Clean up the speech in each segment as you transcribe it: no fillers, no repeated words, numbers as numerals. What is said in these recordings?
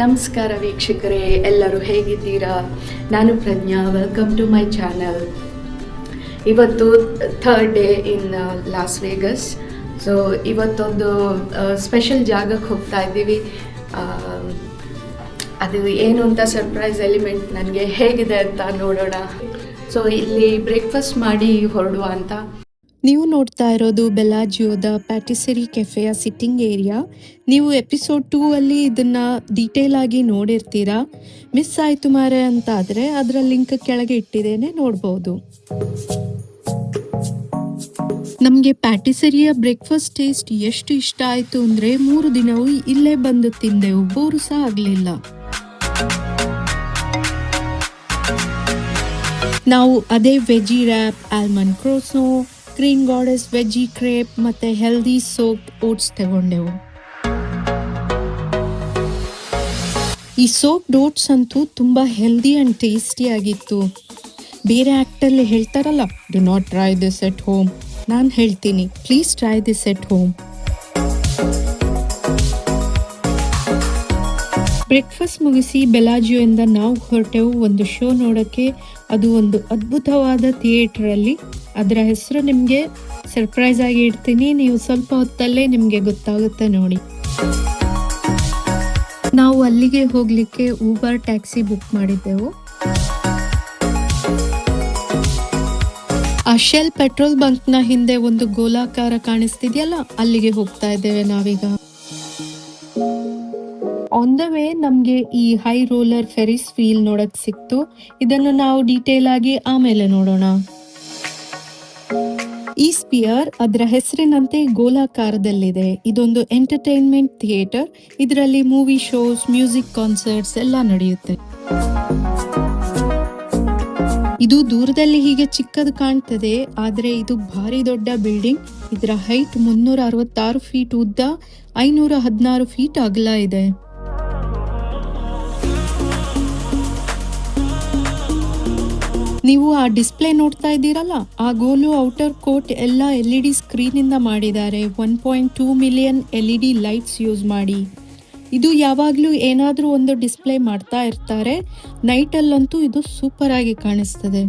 ನಮಸ್ಕಾರ ವೀಕ್ಷಕರೇ, ಎಲ್ಲರೂ ಹೇಗಿದ್ದೀರಾ? ನಾನು Pragya. Welcome to my channel. ಇವತ್ತು third day in Las Vegas. So ಇವತ್ತೊಂದು ಸ್ಪೆಷಲ್ ಜಾಗಕ್ಕೆ ಹೋಗ್ತಾ ಇದ್ದೀವಿ. ಅದು ಏನು ಅಂತ ಸರ್ಪ್ರೈಸ್ ಎಲಿಮೆಂಟ್ ನನಗೆ ಹೇಗಿದೆ ಅಂತ ನೋಡೋಣ. ಸೊ ಇಲ್ಲಿ ಬ್ರೇಕ್ಫಾಸ್ಟ್ ಮಾಡಿ ಹೊರಡುವ ಅಂತ. ನೀವು ನೋಡ್ತಾ ಇರೋದು ಬೆಲಾಜಿಯೋದ ಪ್ಯಾಟಿಸರಿ ಕೆಫೆಯ ಸಿಟ್ಟಿಂಗ್ ಏರಿಯಾ. ನೀವು ಎಪಿಸೋಡ್ 2 ಅಲ್ಲಿ ಇದನ್ನ ಡೀಟೇಲ್ ಆಗಿ ನೋಡಿರ್ತೀರಾ. ಮಿಸ್ ಆಯ್ತು ಮಾರೆ ಅಂತ ಆದ್ರೆ ಅದರ ಲಿಂಕ್ ಕೆಳಗೆ ಇಟ್ಟಿದ್ದೇನೆ, ನೋಡ್ಬೋದು. ನಮಗೆ ಪ್ಯಾಟಿಸರಿಯ ಬ್ರೇಕ್ಫಾಸ್ಟ್ ಟೇಸ್ಟ್ ಎಷ್ಟು ಇಷ್ಟ ಆಯ್ತು ಅಂದ್ರೆ 3 ದಿನವೂ ಇಲ್ಲೇ ಬಂದು ತಿಂದೆವು, ಬೋರು ಸಹ ಆಗ್ಲಿಲ್ಲ. ನಾವು ಅದೇ veggie wrap, almond croissant, green goddess veggie crepe ಮತ್ತೆ ಹೆಲ್ದಿ ಸೋಕ್ಡ್ ಓಟ್ಸ್ ತಗೊಂಡೆವು. ಈ ಸೋಕ್ಡ್ ಓಟ್ಸ್ ಅಂತೂ ತುಂಬಾ ಹೆಲ್ದಿ ಅಂಡ್ ಟೇಸ್ಟಿ ಆಗಿತ್ತು. ಬೇರೆ ಆಕ್ಟಲ್ಲಿ ಹೇಳ್ತಾರಲ್ಲ, do not try this at home. ನಾನು ಹೇಳ್ತೀನಿ, please try this at home. Breakfast ಮುಗಿಸಿ ಬೆಲಾಜಿಯೋಯಿಂದ ನಾವು ಹೊರಟೆವು ಒಂದು ಶೋ ನೋಡೋಕ್ಕೆ. ಅದು ಒಂದು ಅದ್ಭುತವಾದ ಥಿಯೇಟ್ರಲ್ಲಿ. ಅದರ ಹೆಸರು ನಿಮಗೆ ಸರ್ಪ್ರೈಸ್ ಆಗಿ ಇಡ್ತೀನಿ, ನೀವು ಸ್ವಲ್ಪ ಹೊತ್ತಲ್ಲೇ ನಿಮಗೆ ಗೊತ್ತಾಗುತ್ತೆ ನೋಡಿ. ನಾವು ಅಲ್ಲಿಗೆ ಹೋಗಲಿಕ್ಕೆ ಊಬರ್ ಟ್ಯಾಕ್ಸಿ ಬುಕ್ ಮಾಡಿದ್ದೆವು. ಆ ಶೆಲ್ ಪೆಟ್ರೋಲ್ ಬಂಕ್ನ ಹಿಂದೆ ಒಂದು ಗೋಲಾಕಾರ ಕಾಣಿಸ್ತಿದೆಯಲ್ಲ, ಅಲ್ಲಿಗೆ ಹೋಗ್ತಾ ಇದ್ದೇವೆ ನಾವೀಗ. ಆನ್ ದ ವೇ ನಮಗೆ ಈ ಹೈ ರೋಲರ್ ಫೆರಿಸ್ ವೀಲ್ ನೋಡಕ್ ಸಿಕ್ತು. ಇದನ್ನು ನಾವು ಡೀಟೇಲ್ ಆಗಿ ಆಮೇಲೆ ನೋಡೋಣ. ಈ ಸ್ಪಿಯರ್ ಅದರ ಹೆಸರಿನಂತೆ ಗೋಲಾಕಾರದಲ್ಲಿದೆ. ಇದೊಂದು ಎಂಟರ್ಟೈನ್ಮೆಂಟ್ ಥಿಯೇಟರ್. ಇದರಲ್ಲಿ ಮೂವಿ ಶೋಸ್, ಮ್ಯೂಸಿಕ್ ಕಾನ್ಸರ್ಟ್ಸ್ ಎಲ್ಲ ನಡೆಯುತ್ತೆ. ಇದು ದೂರದಲ್ಲಿ ಹೀಗೆ ಚಿಕ್ಕದು ಕಾಣ್ತದೆ, ಆದ್ರೆ ಇದು ಭಾರಿ ದೊಡ್ಡ ಬಿಲ್ಡಿಂಗ್. ಇದರ ಹೈಟ್ 366 ಫೀಟ್ ಉದ್ದ, 516 ಫೀಟ್ ಅಗಲ ಇದೆ. ನೀವು ಆ ಡಿಸ್ಪ್ಲೇ ನೋಡ್ತಾ ಇದ್ದೀರಲ್ಲ, ಆ ಗೋಲು ಔಟರ್ ಕೋಟ್ ಎಲ್ಲ LED ಸ್ಕ್ರೀನ್ ಇಂದ ಮಾಡಿದ್ದಾರೆ. 1.2 ಮಿಲಿಯನ್ LED ಲೈಟ್ಸ್ ಯೂಸ್ ಮಾಡಿ. ಇದು ಯಾವಾಗ್ಲೂ ಏನಾದ್ರೂ ಒಂದು ಡಿಸ್ಪ್ಲೇ ಮಾಡ್ತಾ ಇರ್ತಾರೆ. ನೈಟ್ ಅಲ್ಲಂತೂ ಇದು ಸೂಪರ್ ಆಗಿ ಕಾಣಿಸ್ತದೆ.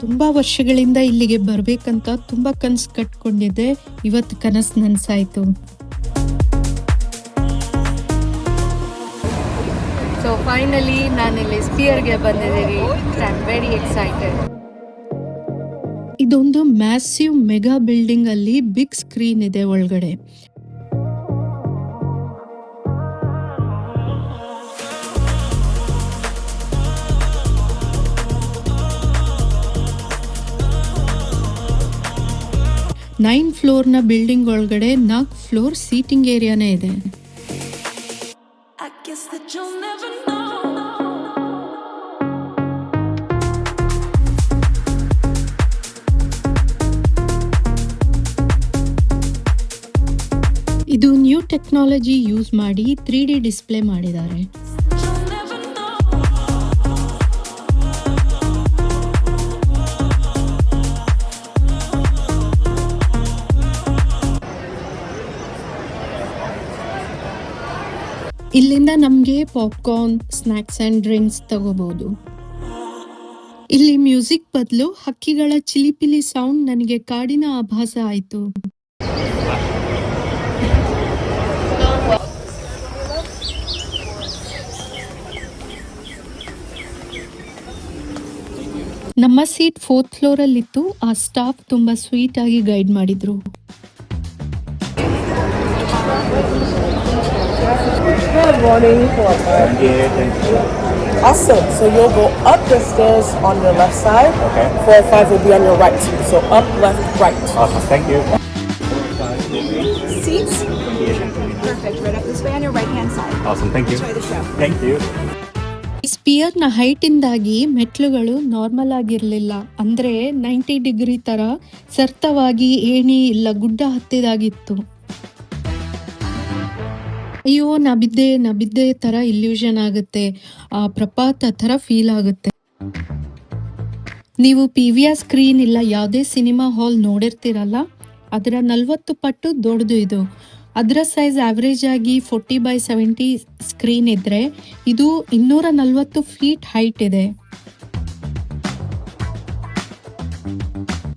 ತುಂಬಾ ವರ್ಷಗಳಿಂದ ಇಲ್ಲಿಗೆ ಬರ್ಬೇಕಂತ ತುಂಬಾ ಕನಸು ಕಟ್ಕೊಂಡಿದ್ದೆ. ಇವತ್ತು ಕನಸು ನನಸಾಯ್ತು. ಸೊ ಫೈನಲಿ ನಾನಿಲ್ಲಿ ಸ್ಪಿಯರ್ಗೆ ಬಂದಿದ್ದೀವಿ. I am very excited. ಇದೊಂದು ಮ್ಯಾಸಿವ್ ಮೆಗಾ ಬಿಲ್ಡಿಂಗ್ ಅಲ್ಲಿ ಬಿಗ್ ಸ್ಕ್ರೀನ್ ಇದೆ ಒಳಗಡೆ. ನೈನ್ ಫ್ಲೋರ್ನ ಬಿಲ್ಡಿಂಗ್ ಒಳಗಡೆ 4 ಫ್ಲೋರ್ ಸೀಟಿಂಗ್ ಏರಿಯಾನೇ ಇದೆ. ಇದು ನ್ಯೂ ಟೆಕ್ನಾಲಜಿ ಯೂಸ್ ಮಾಡಿ 3D ಡಿಸ್ಪ್ಲೇ ಮಾಡಿದ್ದಾರೆ. ಇಲ್ಲಿಂದ ನಮಗೆ ಪಾಪ್ಕಾರ್ನ್, ಸ್ನ್ಯಾಕ್ಸ್ ಅಂಡ್ ಡ್ರಿಂಕ್ಸ್ ತಗೋಬಹುದು. ಇಲ್ಲಿ ಮ್ಯೂಸಿಕ್ ಬದಲು ಹಕ್ಕಿಗಳ ಚಿಲಿಪಿಲಿ ಸೌಂಡ್ ನನಗೆ ಕಾಡಿನ ಆಭಾಸ ಆಯ್ತು. ನಮ್ಮ ಸೀಟ್ 4th ಫ್ಲೋರ್ ಅಲ್ಲಿತ್ತು. ಆ ಸ್ಟಾಫ್ ತುಂಬಾ ಸ್ವೀಟ್ ಆಗಿ ಗೈಡ್ ಮಾಡಿದ್ರು. Good morning. Thank you. Awesome. So you'll go up the stairs on your left side. Okay. 4 or 5 will be on your right. So up, left, right. Awesome. Thank you. Seats? Perfect. Right up this way on your right hand side. Awesome. Thank you. Enjoy the show. Thank you. ಈ ಸ್ಪಿಯರ್ನ height ಇಂದಾಗಿ ಮೆಟ್ಲುಗಳು normal ಆಗಿರ್ಲಿಲ್ಲ. ಅಂದ್ರೆ 90 degree ತರ ಸರ್ತವಾಗಿ ಏಣಿ ಇಲ್ಲ ಗುಡ್ಡ ಹತ್ತಿದಾಗಿತ್ತು. ಅಯ್ಯೋ ನಾ ಬಿದ್ದೆ ಥರ ಇಲ್ಯೂಷನ್ ಆಗುತ್ತೆ, ಆ ಪ್ರಪಾತ ಥರ ಫೀಲ್ ಆಗುತ್ತೆ. ನೀವು PVR ಸ್ಕ್ರೀನ್ ಇಲ್ಲ ಯಾವುದೇ ಸಿನಿಮಾ ಹಾಲ್ ನೋಡಿರ್ತೀರಲ್ಲ, ಅದರ 40 ಪಟ್ಟು ದೊಡ್ಡದು ಇದು. ಅದರ ಸೈಜ್ ಆವ್ರೇಜ್ ಆಗಿ 40x70 ಸ್ಕ್ರೀನ್ ಇದ್ದರೆ ಇದು 240 ಫೀಟ್ ಹೈಟ್ ಇದೆ.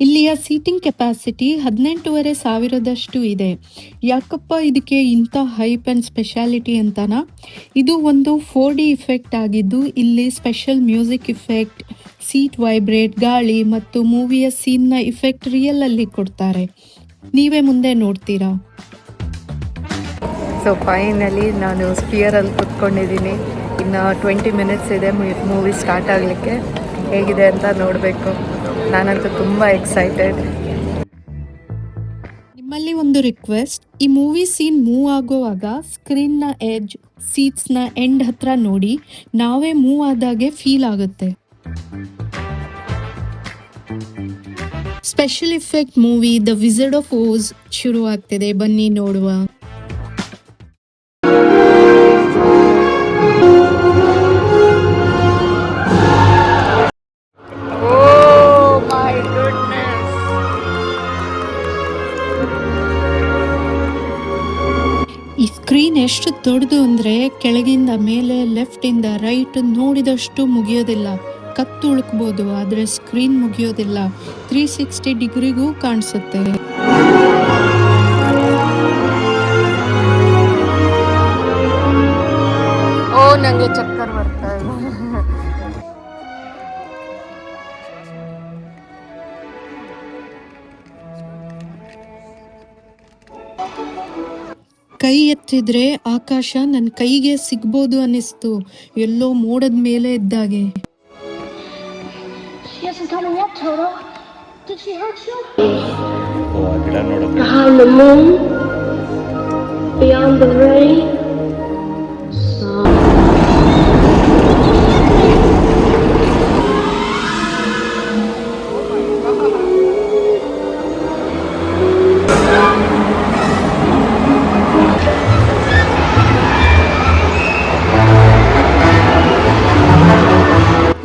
ಇಲ್ಲಿಯ ಸೀಟಿಂಗ್ ಕೆಪಾಸಿಟಿ 18,500 ಇದೆ. ಯಾಕಪ್ಪ ಇದಕ್ಕೆ ಇಂಥ ಹೈಪ್ ಆ್ಯಂಡ್ ಸ್ಪೆಷಾಲಿಟಿ ಅಂತನಾ? ಇದು ಒಂದು 4D ಇಫೆಕ್ಟ್ ಆಗಿದ್ದು ಇಲ್ಲಿ special music effect, seat vibrate, ಗಾಳಿ ಮತ್ತು ಮೂವಿಯ ಸೀನ್ನ ಇಫೆಕ್ಟ್ ರಿಯಲ್ ಅಲ್ಲಿ ಕೊಡ್ತಾರೆ. ನೀವೇ ಮುಂದೆ ನೋಡ್ತೀರಾ. ಸೊ ಫೈನಲಿ ನಾನು ಸ್ಪಿಯರಲ್ಲಿ ಕೂತ್ಕೊಂಡಿದ್ದೀನಿ. ಇನ್ನು 20 ಮಿನಿಟ್ಸ್ ಇದೆ ಮೂವಿ ಸ್ಟಾರ್ಟ್ ಆಗಲಿಕ್ಕೆ. ಹೇಗಿದೆ ಅಂತ ನೋಡಬೇಕು. ನಾನಂತೂ ತುಂಬ ಎಕ್ಸೈಟೆಡ್. ನಿಮ್ಮಲ್ಲಿ ಒಂದು ರಿಕ್ವೆಸ್ಟ್, ಈ ಮೂವಿ ಸೀನ್ ಮೂವ್ ಆಗೋವಾಗ ಸ್ಕ್ರೀನ್ನ ಎಡ್ಜ್, ಸೀಟ್ಸ್ನ ಎಂಡ್ ಹತ್ರ ನೋಡಿ, ನಾವೇ ಮೂವ್ ಆದಾಗೆ ಫೀಲ್ ಆಗುತ್ತೆ. Special effect movie the wizard of Oz ಶುರು ಆಗ್ತಿದೆ, ಬನ್ನಿ ನೋಡುವ. ಈ ಸ್ಕ್ರೀನ್ ಎಷ್ಟು ದೊಡ್ಡದು ಅಂದರೆ ಕೆಳಗಿಂದ ಮೇಲೆ, ಲೆಫ್ಟಿಂದ ರೈಟ್ ನೋಡಿದಷ್ಟು ಮುಗಿಯೋದಿಲ್ಲ. ಕತ್ತು ಉಳುಕ್ಬೋದು, ಆದರೆ ಸ್ಕ್ರೀನ್ ಮುಗಿಯೋದಿಲ್ಲ. 360 ಡಿಗ್ರಿಗೂ ಕಾಣಿಸುತ್ತೆ. ನನಗೆ ಚಕ್ಕರ್ ಬರ್ತಾ ಇದೆ. ಕೈ ಎತ್ತಿದ್ರೆ ಆಕಾಶ ನನ್ನ ಕೈಗೆ ಸಿಗ್ಬೋದು ಅನ್ನಿಸ್ತು, ಎಲ್ಲೋ ಮೋಡದ ಮೇಲೆ ಇದ್ದಾಗೆ. She hasn't told me yet, Toto. Did she hurt you? Behind the moon, beyond the rain.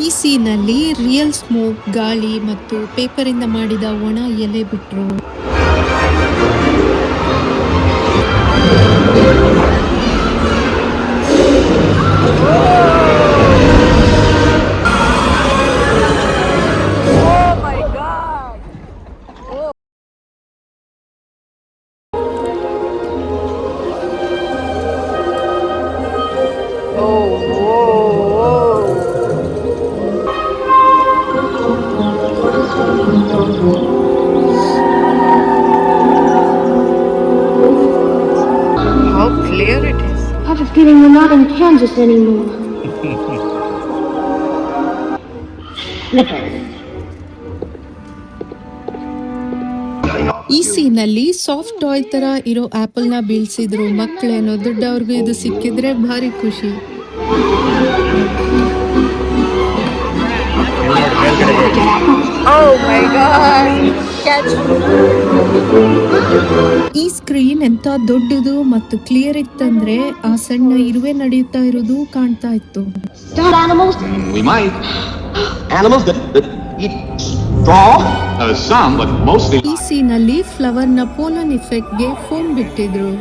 ಈ ಸೀನಲ್ಲಿ ರಿಯಲ್ ಸ್ಮೋಕ್, ಗಾಳಿ ಮತ್ತು ಪೇಪರಿಂದ ಮಾಡಿದ ಒಣ ಎಲೆ ಬಿಟ್ರು. How clear it is. I have a feeling we're not in Kansas anymore. ಈ ಸೀನಲ್ಲಿ soft toy ತರ ಇರೋ ಆಪಲ್ ನ ಬೀಳ್ಸಿದ್ರು. ಮಕ್ಕಳೇನೋ ದೊಡ್ಡವ್ರಿಗೂ ಇದು ಸಿಕ್ಕಿದ್ರೆ ಭಾರಿ ಖುಷಿ. Oh my God! Catch. ಈ ಸ್ಕ್ರೀನ್ ಎಂತ ದೊಡ್ಡದು ಮತ್ತು ಕ್ಲಿಯರ್ ಇತ್ತಂದ್ರೆ ಆ ಸಣ್ಣ ಇರುವೆ ನಡೆಯುತ್ತಾ ಇರೋದು ಕಾಣ್ತಾ ಇತ್ತು. Start animals? We might. Animals that eat straw? Some, but mostly. ಈ ಸೀನಲ್ಲಿ ಫ್ಲವರ್ ನ ಪೋಲನ್ ಇಫೆಕ್ಟ್ಗೆ ಫೋನ್ ಬಿಟ್ಟಿದ್ರು.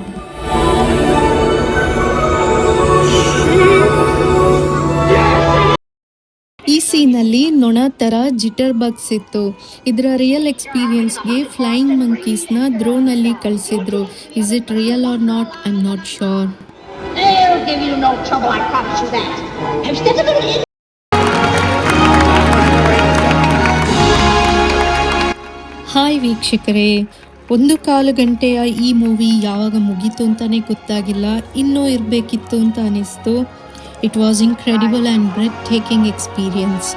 ಈ ಸೀನಲ್ಲಿ ನೊಣ ತರ ಜಿಟರ್ ಬಗ್ಸ್ ಇತ್ತು. ಇದರ ರಿಯಲ್ ಎಕ್ಸ್ಪೀರಿಯನ್ಸ್ಗೆ ಫ್ಲೈಯಿಂಗ್ ಮಂಕೀಸ್ನ ಡ್ರೋನ್ ಅಲ್ಲಿ ಕಳಿಸಿದ್ರು. Is it real or not? I am not sure. They'll give you no trouble, I promise you that. Instead of an hi ವೀಕ್ಷಕರೇ, 1 ಗಂಟೆಯ ಈ ಮೂವಿ ಯಾವಾಗ ಮುಗೀತು ಅಂತಾನೆ ಗೊತ್ತಾಗಿಲ್ಲ. ಇನ್ನೂ ಇರಬೇಕಿತ್ತು ಅಂತ ಅನಿಸ್ತು. It was incredible and breathtaking experience.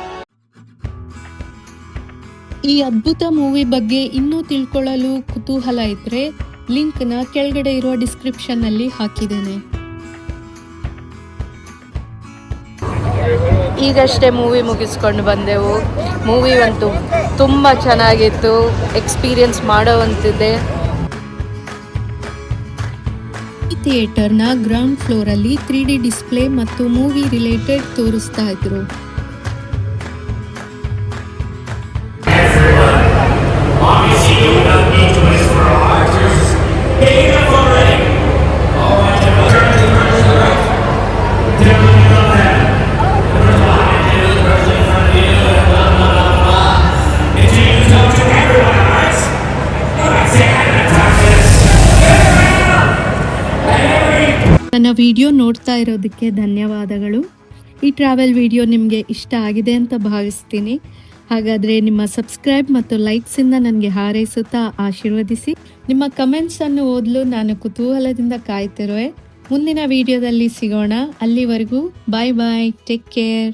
ಈ ಅದ್ಭುತ ಮೂವಿ ಬಗ್ಗೆ ಇನ್ನೂ ತಿಳ್ಕೊಳ್ಳಲು ಕುತೂಹಲ ಇದ್ದರೆ ಲಿಂಕ್ನ ಕೆಳಗಡೆ ಇರುವ ಡಿಸ್ಕ್ರಿಪ್ಷನ್ನಲ್ಲಿ ಹಾಕಿದ್ದೇನೆ. ಈಗಷ್ಟೇ ಮೂವಿ ಮುಗಿಸ್ಕೊಂಡು ಬಂದೆವು. ಮೂವಿ ಅಂತೂ ತುಂಬ ಚೆನ್ನಾಗಿತ್ತು, ಎಕ್ಸ್ಪೀರಿಯನ್ಸ್ ಮಾಡೋವಂತಿದೆ. ಈ ಥಿಯೇಟರ್ನ ಗ್ರೌಂಡ್ ಫ್ಲೋರಲ್ಲಿ 3D ಡಿಸ್ಪ್ಲೇ ಮತ್ತು ಮೂವಿ ರಿಲೇಟೆಡ್ ತೋರಿಸ್ತಾ ಇದ್ರು. ನನ್ನ ವಿಡಿಯೋ ನೋಡ್ತಾ ಇರೋದಕ್ಕೆ ಧನ್ಯವಾದಗಳು. ಈ ಟ್ರಾವೆಲ್ ವಿಡಿಯೋ ನಿಮಗೆ ಇಷ್ಟ ಆಗಿದೆ ಅಂತ ಭಾವಿಸ್ತೀನಿ. ಹಾಗಾದರೆ ನಿಮ್ಮ ಸಬ್ಸ್ಕ್ರೈಬ್ ಮತ್ತು ಲೈಕ್ಸಿಂದ ನನಗೆ ಹಾರೈಸುತ್ತಾ ಆಶೀರ್ವದಿಸಿ. ನಿಮ್ಮ ಕಮೆಂಟ್ಸನ್ನು ಓದಲು ನಾನು ಕುತೂಹಲದಿಂದ ಕಾಯ್ತಿರುವೆ. ಮುಂದಿನ ವಿಡಿಯೋದಲ್ಲಿ ಸಿಗೋಣ. ಅಲ್ಲಿವರೆಗೂ ಬಾಯ್ ಬಾಯ್, ಟೇಕ್ ಕೇರ್.